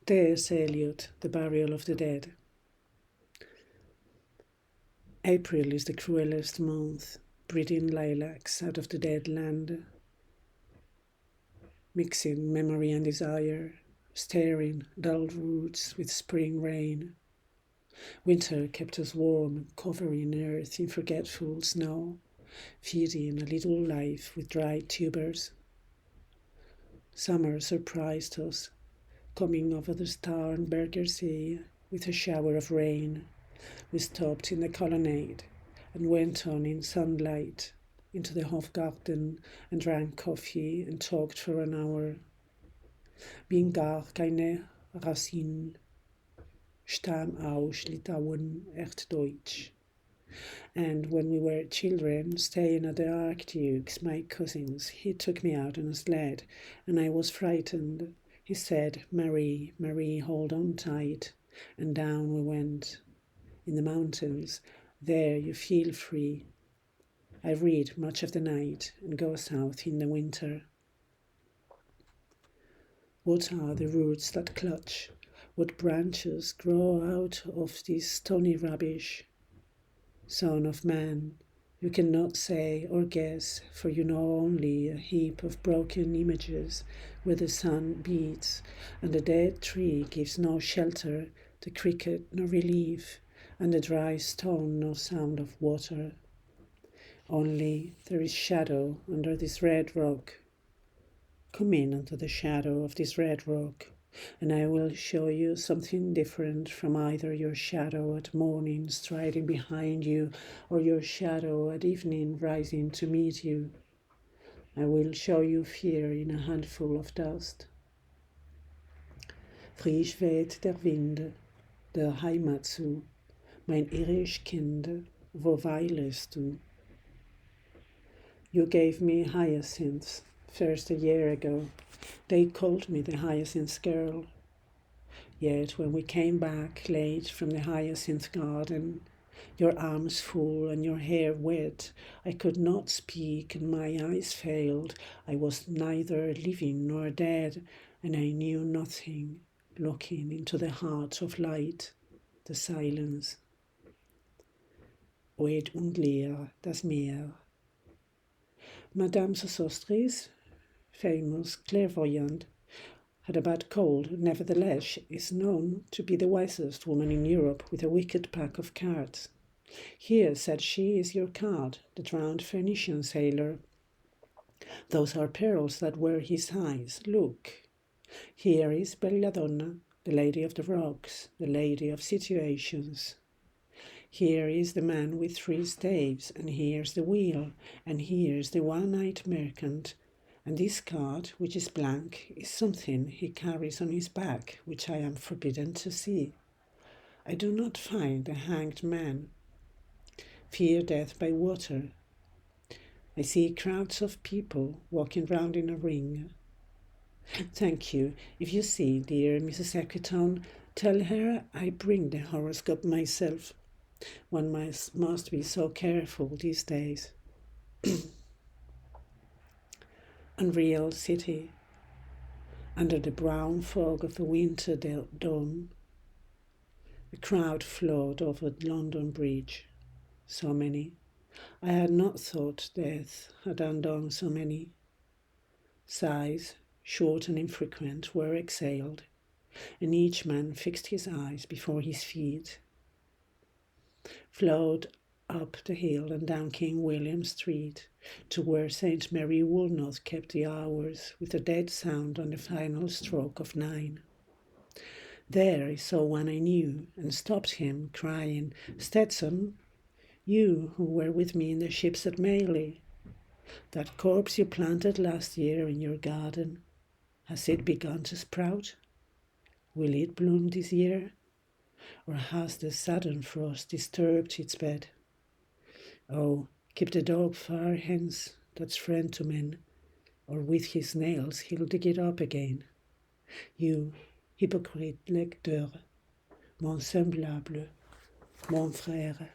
There's Eliot, the burial of the dead. April is the cruelest month, breeding lilacs out of the dead land, mixing memory and desire, staring dull roots with spring rain. Winter kept us warm, covering earth in forgetful snow, feeding a little life with dried tubers. Summer surprised us, coming over the Starnberger Sea with a shower of rain. We stopped in the colonnade and went on in sunlight into the Hofgarten and drank coffee and talked for an hour. Bin gar keine Racine, Stamm aus Litauen, echt Deutsch. And when we were children, staying at the Archduke's, my cousins, he took me out on a sled, and I was frightened. He said, Marie, Marie, hold on tight. And down we went. In the mountains, there you feel free. I read much of the night and go south in the winter. What are the roots that clutch? What branches grow out of this stony rubbish? Son of man, you cannot say or guess, for you know only a heap of broken images where the sun beats, and the dead tree gives no shelter, the cricket no relief, and the dry stone no sound of water. Only there is shadow under this red rock. Come in under the shadow of this red rock, and I will show you something different from either your shadow at morning striding behind you or your shadow at evening rising to meet you. I will show you fear in a handful of dust. Frisch weht der Wind, der Heimat zu, mein irisch Kind, wo weilest du? You gave me hyacinths, first a year ago. They called me the hyacinth girl. Yet when we came back late from the hyacinth garden, your arms full and your hair wet, I could not speak and my eyes failed. I was neither living nor dead, and I knew nothing, looking into the heart of light, the silence. Oed und leer das Meer. Madame Sosostris, famous clairvoyant, had a bad cold. Nevertheless, is known to be the wisest woman in Europe with a wicked pack of cards. Here, said she, is your card, the drowned Phoenician sailor. Those are pearls that were his eyes. Look. Here is Belladonna, the lady of the rocks, the lady of situations. Here is the man with 3 staves, and here's the wheel, and here's the one-eyed merchant, and this card, which is blank, is something he carries on his back, which I am forbidden to see. I do not find the hanged man. Fear death by water. I see crowds of people walking round in a ring. Thank you. If you see, dear Mrs. Equiton, tell her I bring the horoscope myself. One must be so careful these days. Unreal city. Under the brown fog of the winter dawn, a crowd flowed over London Bridge. So many. I had not thought death had undone so many. Sighs, short and infrequent, were exhaled, and each man fixed his eyes before his feet. Flowed up the hill and down King William Street to where St. Mary Woolnoth kept the hours with a dead sound on the final stroke of 9. There I saw one I knew and stopped him, crying, Stetson, you who were with me in the ships at Mailey, that corpse you planted last year in your garden, has it begun to sprout? Will it bloom this year? Or has the sudden frost disturbed its bed? Oh, keep the dog far hence, that's friend to men, or with his nails he'll dig it up again. You, hypocrite lecteur, mon semblable, mon frère.